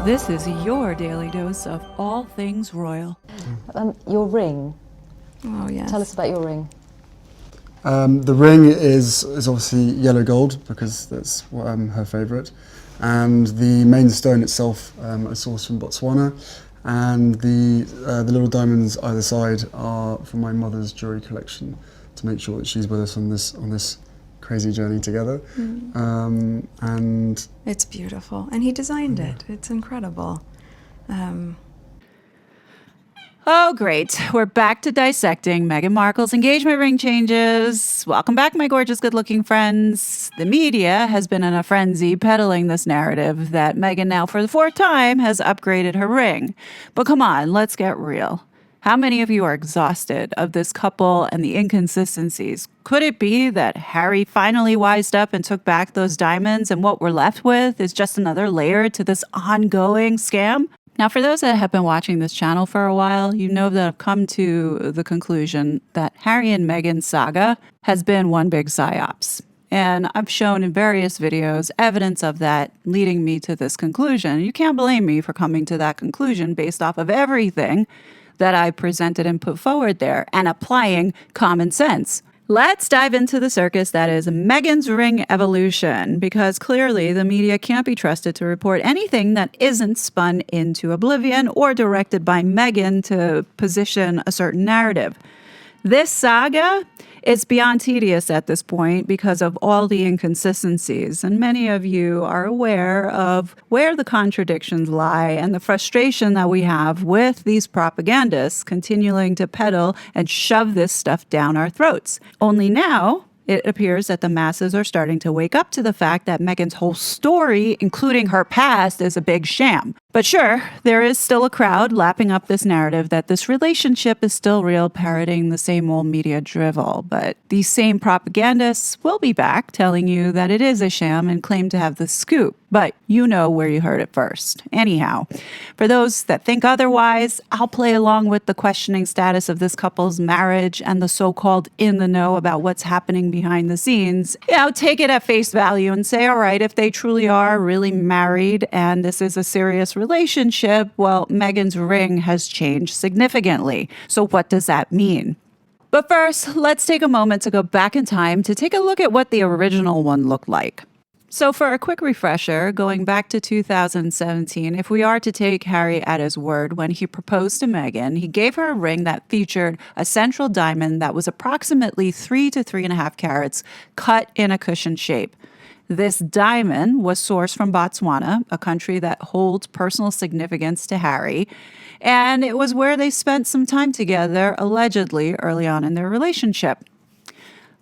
This is your daily dose of all things royal. Your ring. Oh, yes. Tell us about your ring. The ring is obviously yellow gold because that's her favourite, and the main stone itself are sourced from Botswana, and the little diamonds either side are from my mother's jewellery collection to make sure that she's with us on this crazy journey together. And It's beautiful, and he designed it. It's incredible. Oh, great. We're back to dissecting Meghan Markle's engagement ring changes. Welcome back, my gorgeous, good-looking friends. The media has been in a frenzy peddling this narrative that Meghan now, for the fourth time, has upgraded her ring. But come on, let's get real. How many of you are exhausted of this couple and the inconsistencies? Could it be that Harry finally wised up and took back those diamonds, and what we're left with is just another layer to this ongoing scam? Now, for those that have been watching this channel for a while, you know that I've come to the conclusion that Harry and Meghan's saga has been one big psyops. And I've shown in various videos evidence of that leading me to this conclusion. You can't blame me for coming to that conclusion based off of everything that I presented and put forward there and applying common sense. Let's dive into the circus that is Meghan's ring evolution, because clearly the media can't be trusted to report anything that isn't spun into oblivion or directed by Meghan to position a certain narrative. This saga is beyond tedious at this point because of all the inconsistencies, and many of you are aware of where the contradictions lie and the frustration that we have with these propagandists continuing to peddle and shove this stuff down our throats. Only now, it appears that the masses are starting to wake up to the fact that Meghan's whole story, including her past, is a big sham. But sure, there is still a crowd lapping up this narrative that this relationship is still real, parroting the same old media drivel. But these same propagandists will be back telling you that it is a sham and claim to have the scoop. But you know where you heard it first. Anyhow, for those that think otherwise, I'll play along with the questioning status of this couple's marriage and the so-called in the know about what's happening behind the scenes. Take it at face value and say, all right, if they truly are really married and this is a serious relationship, well, Meghan's ring has changed significantly. So what does that mean? But first, let's take a moment to go back in time to take a look at what the original one looked like. So for a quick refresher, going back to 2017, if we are to take Harry at his word, when he proposed to Meghan, he gave her a ring that featured a central diamond that was approximately 3 to 3.5 carats, cut in a cushion shape. This diamond was sourced from Botswana, a country that holds personal significance to Harry, and it was where they spent some time together, allegedly, early on in their relationship.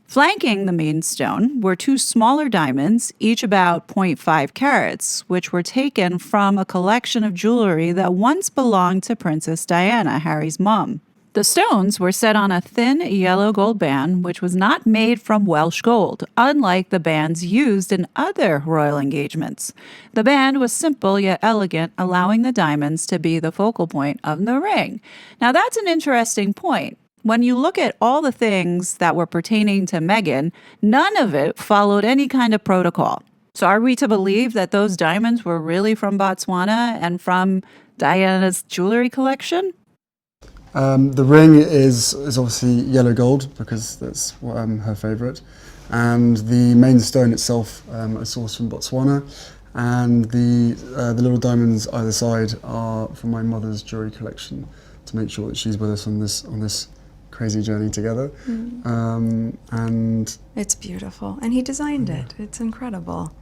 Flanking the main stone were 2 smaller diamonds, each about 0.5 carats, which were taken from a collection of jewelry that once belonged to Princess Diana, Harry's mom. The stones were set on a thin yellow gold band, which was not made from Welsh gold, unlike the bands used in other royal engagements. The band was simple yet elegant, allowing the diamonds to be the focal point of the ring. Now that's an interesting point. When you look at all the things that were pertaining to Meghan, none of it followed any kind of protocol. So are we to believe that those diamonds were really from Botswana and from Diana's jewelry collection? The ring is obviously yellow gold because that's her favourite, and the main stone itself are sourced from Botswana, and the little diamonds either side are from my mother's jewellery collection to make sure that she's with us on this crazy journey together. And It's beautiful, and he designed it. It's incredible.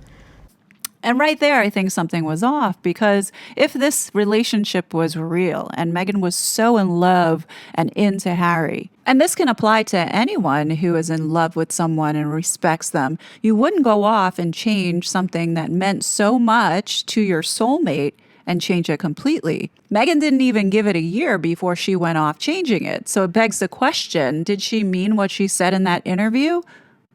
And right there, I think something was off, because if this relationship was real and Meghan was so in love and into Harry, and this can apply to anyone who is in love with someone and respects them, you wouldn't go off and change something that meant so much to your soulmate and change it completely. Meghan didn't even give it a year before she went off changing it. So it begs the question, did she mean what she said in that interview?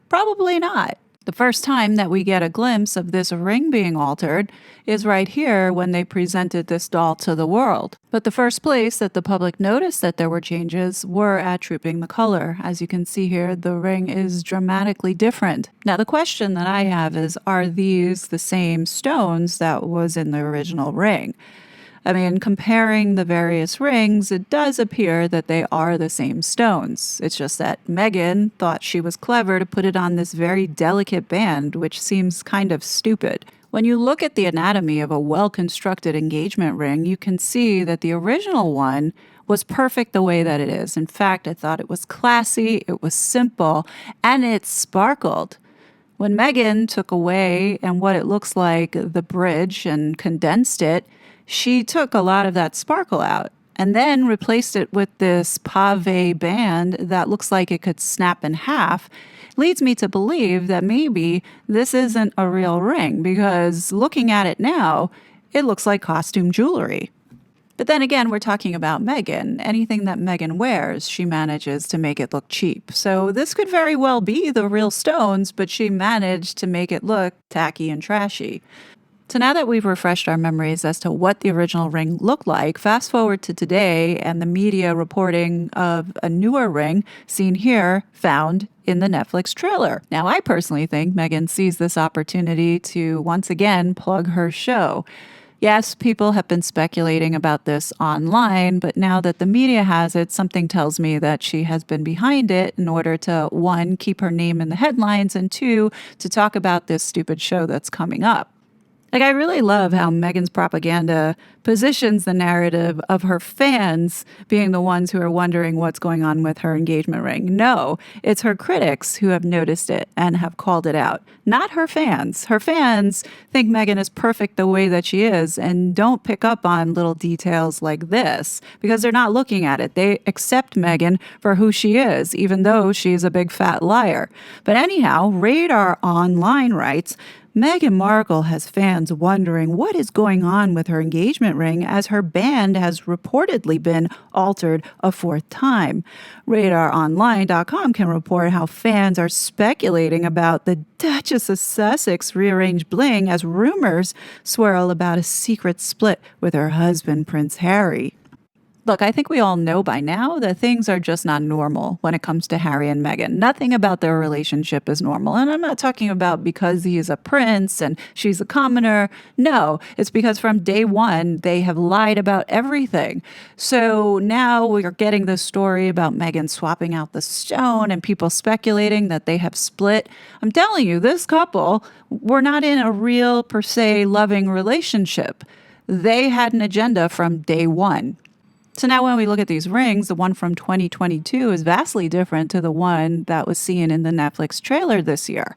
Probably not. The first time that we get a glimpse of this ring being altered is right here when they presented this doll to the world. But the first place that the public noticed that there were changes were at Trooping the Color. As you can see here, the ring is dramatically different. Now, the question that I have is, are these the same stones that was in the original ring? I mean, comparing the various rings, it does appear that they are the same stones. It's just that Meghan thought she was clever to put it on this very delicate band, which seems kind of stupid. When you look at the anatomy of a well-constructed engagement ring, you can see that the original one was perfect the way that it is. In fact, I thought it was classy, it was simple, and it sparkled. When Meghan took away and what it looks like the bridge and condensed it, she took a lot of that sparkle out and then replaced it with this pave band that looks like it could snap in half. Leads me to believe that maybe this isn't a real ring, because looking at it now, it looks like costume jewelry. But then again, we're talking about Meghan. Anything that Meghan wears, she manages to make it look cheap. So this could very well be the real stones, but she managed to make it look tacky and trashy. So now that we've refreshed our memories as to what the original ring looked like, fast forward to today and the media reporting of a newer ring seen here, found in the Netflix trailer. Now, I personally think Meghan sees this opportunity to once again plug her show. Yes, people have been speculating about this online, but now that the media has it, something tells me that she has been behind it in order to, one, keep her name in the headlines, and two, to talk about this stupid show that's coming up. Like, I really love how Meghan's propaganda positions the narrative of her fans being the ones who are wondering what's going on with her engagement ring. No, it's her critics who have noticed it and have called it out, not her fans. Her fans think Meghan is perfect the way that she is and don't pick up on little details like this because they're not looking at it. They accept Meghan for who she is, even though she's a big fat liar. But anyhow, Radar Online writes, Meghan Markle has fans wondering what is going on with her engagement ring, as her band has reportedly been altered a fourth time. RadarOnline.com can report how fans are speculating about the Duchess of Sussex rearranged bling as rumors swirl about a secret split with her husband, Prince Harry. Look, I think we all know by now that things are just not normal when it comes to Harry and Meghan. Nothing about their relationship is normal. And I'm not talking about because he is a prince and she's a commoner. No, it's because from day one, they have lied about everything. So now we're getting this story about Meghan swapping out the stone and people speculating that they have split. I'm telling you, this couple were not in a real, per se, loving relationship. They had an agenda from day one. So now when we look at these rings, the one from 2022 is vastly different to the one that was seen in the Netflix trailer this year.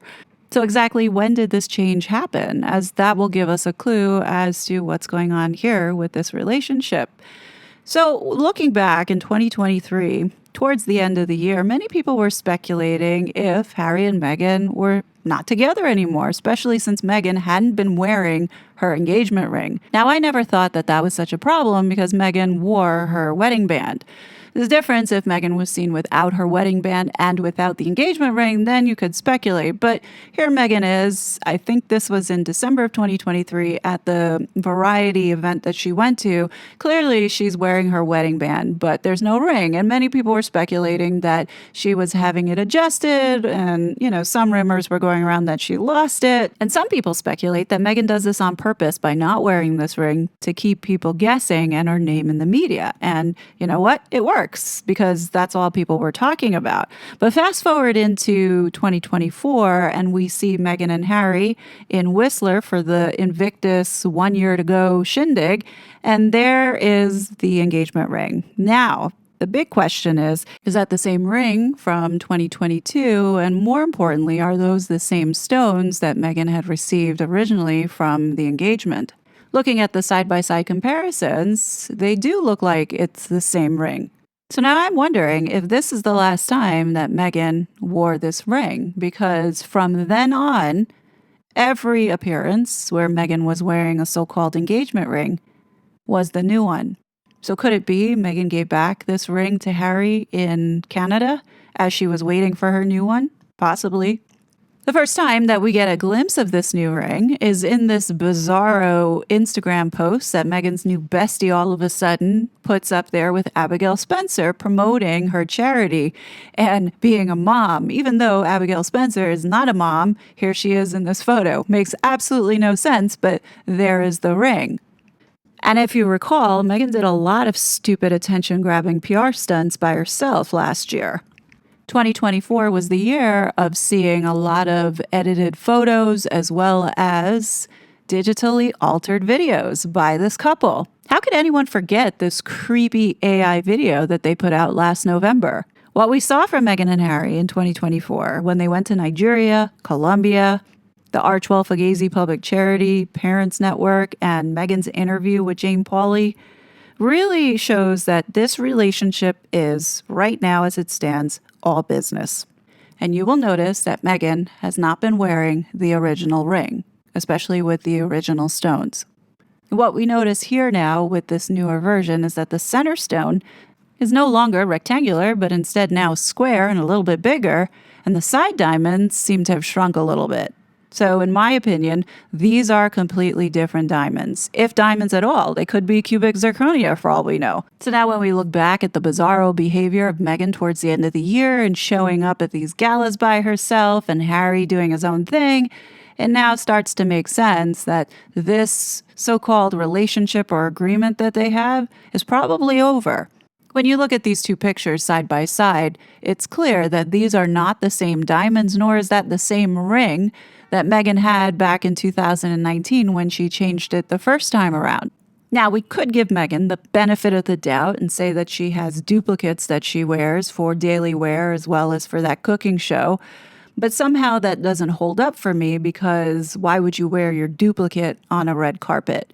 So exactly when did this change happen? As that will give us a clue as to what's going on here with this relationship. So looking back in 2023, towards the end of the year, many people were speculating if Harry and Meghan were not together anymore, especially since Meghan hadn't been wearing her engagement ring. Now, I never thought that that was such a problem because Meghan wore her wedding band. There's a difference if Meghan was seen without her wedding band and without the engagement ring, then you could speculate. But here Meghan is, I think this was in December of 2023 at the Variety event that she went to. Clearly, she's wearing her wedding band, but there's no ring. And many people were speculating that she was having it adjusted. And, some rumors were going around that she lost it. And some people speculate that Meghan does this on purpose by not wearing this ring to keep people guessing and her name in the media. And you know what? It works. Because that's all people were talking about. But fast forward into 2024 and we see Meghan and Harry in Whistler for the Invictus 1 year to go shindig, and there is the engagement ring. Now, the big question is that the same ring from 2022? And more importantly, are those the same stones that Meghan had received originally from the engagement? Looking at the side-by-side comparisons, they do look like it's the same ring. So now I'm wondering if this is the last time that Meghan wore this ring, because from then on, every appearance where Meghan was wearing a so-called engagement ring was the new one. So could it be Meghan gave back this ring to Harry in Canada as she was waiting for her new one? Possibly. The first time that we get a glimpse of this new ring is in this bizarro Instagram post that Meghan's new bestie all of a sudden puts up there with Abigail Spencer promoting her charity and being a mom. Even though Abigail Spencer is not a mom, here she is in this photo. Makes absolutely no sense, but there is the ring. And if you recall, Meghan did a lot of stupid attention-grabbing PR stunts by herself last year. 2024 was the year of seeing a lot of edited photos as well as digitally altered videos by this couple. How could anyone forget this creepy AI video that they put out last November? What we saw from Meghan and Harry in 2024 when they went to Nigeria, Colombia, the Archewell Fugazi Public Charity, Parents Network, and Meghan's interview with Jane Pauley really shows that this relationship is, right now as it stands, all business. And you will notice that Meghan has not been wearing the original ring, especially with the original stones. What we notice here now with this newer version is that the center stone is no longer rectangular, but instead now square and a little bit bigger, and the side diamonds seem to have shrunk a little bit. So in my opinion, these are completely different diamonds. If diamonds at all, they could be cubic zirconia for all we know. So now when we look back at the bizarro behavior of Meghan towards the end of the year and showing up at these galas by herself and Harry doing his own thing, it now starts to make sense that this so-called relationship or agreement that they have is probably over. When you look at these two pictures side by side, it's clear that these are not the same diamonds, nor is that the same ring that Meghan had back in 2019 when she changed it the first time around. Now, we could give Meghan the benefit of the doubt and say that she has duplicates that she wears for daily wear as well as for that cooking show, but somehow that doesn't hold up for me because why would you wear your duplicate on a red carpet?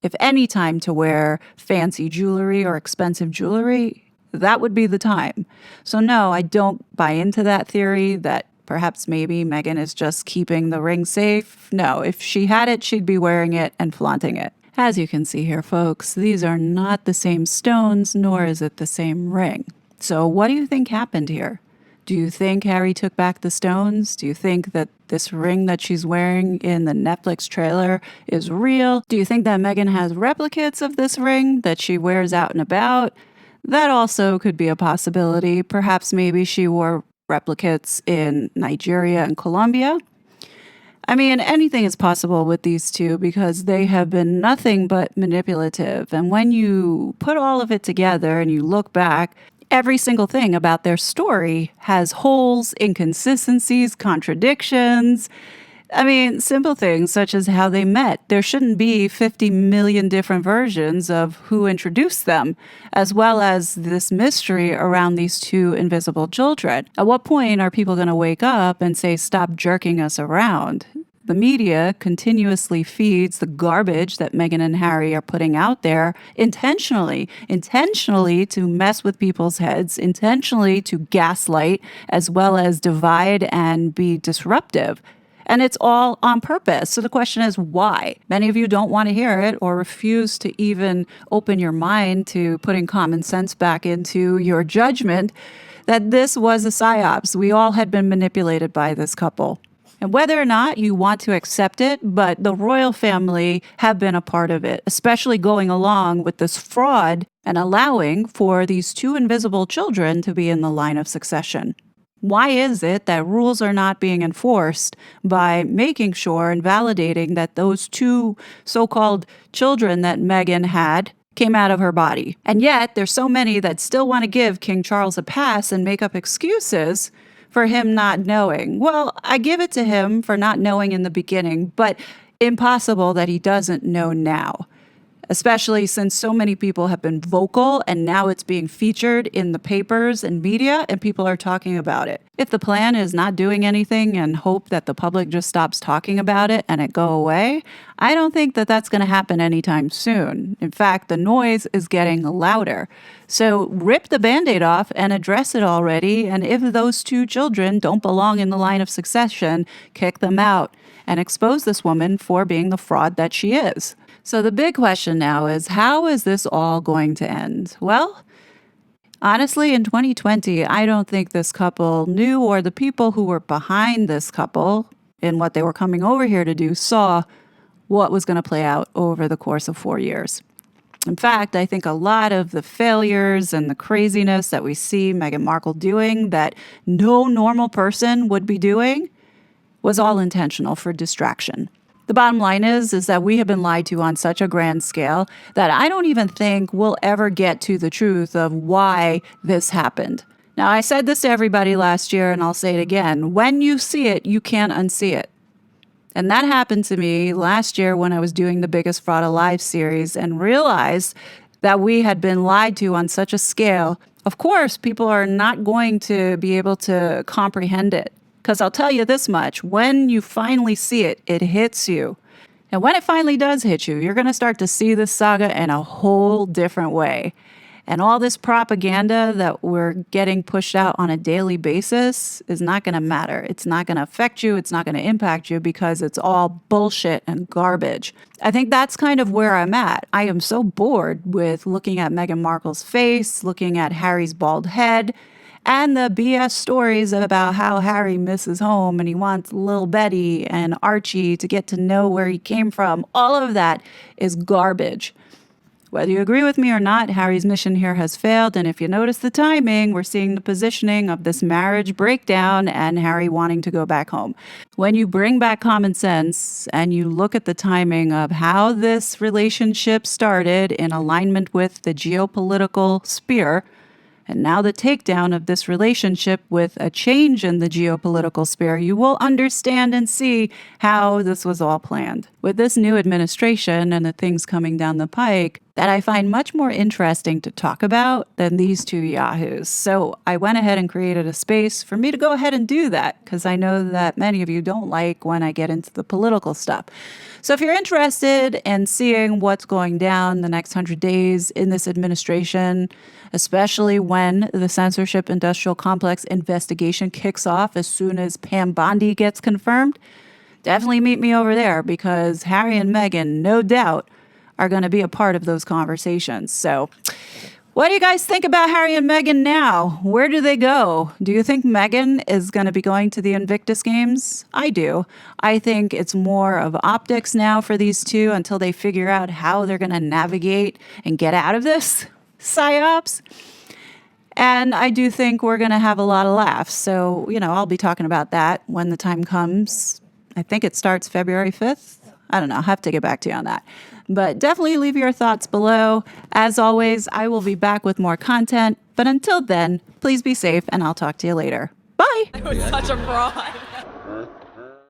If any time to wear fancy jewelry or expensive jewelry, that would be the time. So no, I don't buy into that theory that perhaps maybe Meghan is just keeping the ring safe. No, if she had it, she'd be wearing it and flaunting it. As you can see here, folks, these are not the same stones, nor is it the same ring. So what do you think happened here? Do you think Harry took back the stones? Do you think that this ring that she's wearing in the Netflix trailer is real? Do you think that Meghan has replicates of this ring that she wears out and about? That also could be a possibility. Perhaps maybe she wore replicates in Nigeria and Colombia. I mean, anything is possible with these two because they have been nothing but manipulative. And when you put all of it together and you look back, every single thing about their story has holes, inconsistencies, contradictions. I mean, simple things such as how they met. There shouldn't be 50 million different versions of who introduced them, as well as this mystery around these two invisible children. At what point are people going to wake up and say, stop jerking us around? The media continuously feeds the garbage that Meghan and Harry are putting out there intentionally to mess with people's heads, intentionally to gaslight, as well as divide and be disruptive. And it's all on purpose. So the question is why? Many of you don't want to hear it or refuse to even open your mind to putting common sense back into your judgment that this was a psyops. We all had been manipulated by this couple. And whether or not you want to accept it, but the royal family have been a part of it, especially going along with this fraud and allowing for these two invisible children to be in the line of succession. Why is it that rules are not being enforced by making sure and validating that those two so-called children that Meghan had came out of her body? And yet there's so many that still want to give King Charles a pass and make up excuses for him not knowing. Well, I give it to him for not knowing in the beginning, but impossible that he doesn't know now, especially since so many people have been vocal and now it's being featured in the papers and media and people are talking about it. If the plan is not doing anything and hope that the public just stops talking about it and it go away, I don't think that that's going to happen anytime soon. In fact, the noise is getting louder. So rip the Band-Aid off and address it already. And if those two children don't belong in the line of succession, kick them out and expose this woman for being the fraud that she is. So the big question now is, how is this all going to end? Well, Honestly, in 2020, I don't think this couple knew, or the people who were behind this couple and what they were coming over here to do saw what was going to play out over the course of 4 years. In fact, I think a lot of the failures and the craziness that we see Meghan Markle doing that no normal person would be doing was all intentional for distraction. The bottom line is that we have been lied to on such a grand scale that I don't even think we'll ever get to the truth of why this happened. Now, I said this to everybody last year, and I'll say it again. When you see it, you can't unsee it. And that happened to me last year when I was doing the Biggest Fraud Alive series and realized that we had been lied to on such a scale. Of course, people are not going to be able to comprehend it. Because I'll tell you this much, when you finally see it, it hits you. And when it finally does hit you, you're going to start to see this saga in a whole different way. And all this propaganda that we're getting pushed out on a daily basis is not going to matter. It's not going to affect you. It's not going to impact you because it's all bullshit and garbage. I think that's kind of where I'm at. I am so bored with looking at Meghan Markle's face, looking at Harry's bald head, and the BS stories about how Harry misses home and he wants little Betty and Archie to get to know where he came from. All of that is garbage. Whether you agree with me or not, Harry's mission here has failed. And if you notice the timing, we're seeing the positioning of this marriage breakdown and Harry wanting to go back home. When you bring back common sense and you look at the timing of how this relationship started in alignment with the geopolitical sphere, and now the takedown of this relationship with a change in the geopolitical sphere, you will understand and see how this was all planned. With this new administration and the things coming down the pike that I find much more interesting to talk about than these two yahoos. So I went ahead and created a space for me to go ahead and do that because I know that many of you don't like when I get into the political stuff. So if you're interested in seeing what's going down the next 100 days in this administration, especially when the censorship industrial complex investigation kicks off as soon as Pam Bondi gets confirmed, definitely meet me over there because Harry and Meghan, no doubt, are going to be a part of those conversations. So what do you guys think about Harry and Meghan now? Where do they go? Do you think Meghan is going to be going to the Invictus Games? I do. I think it's more of optics now for these two until they figure out how they're going to navigate and get out of this psyops. And I do think we're going to have a lot of laughs. So, I'll be talking about that when the time comes. I think it starts February 5th. I don't know. I'll have to get back to you on that. But definitely leave your thoughts below. As always, I will be back with more content. But until then, please be safe and I'll talk to you later. Bye. I was such a fraud.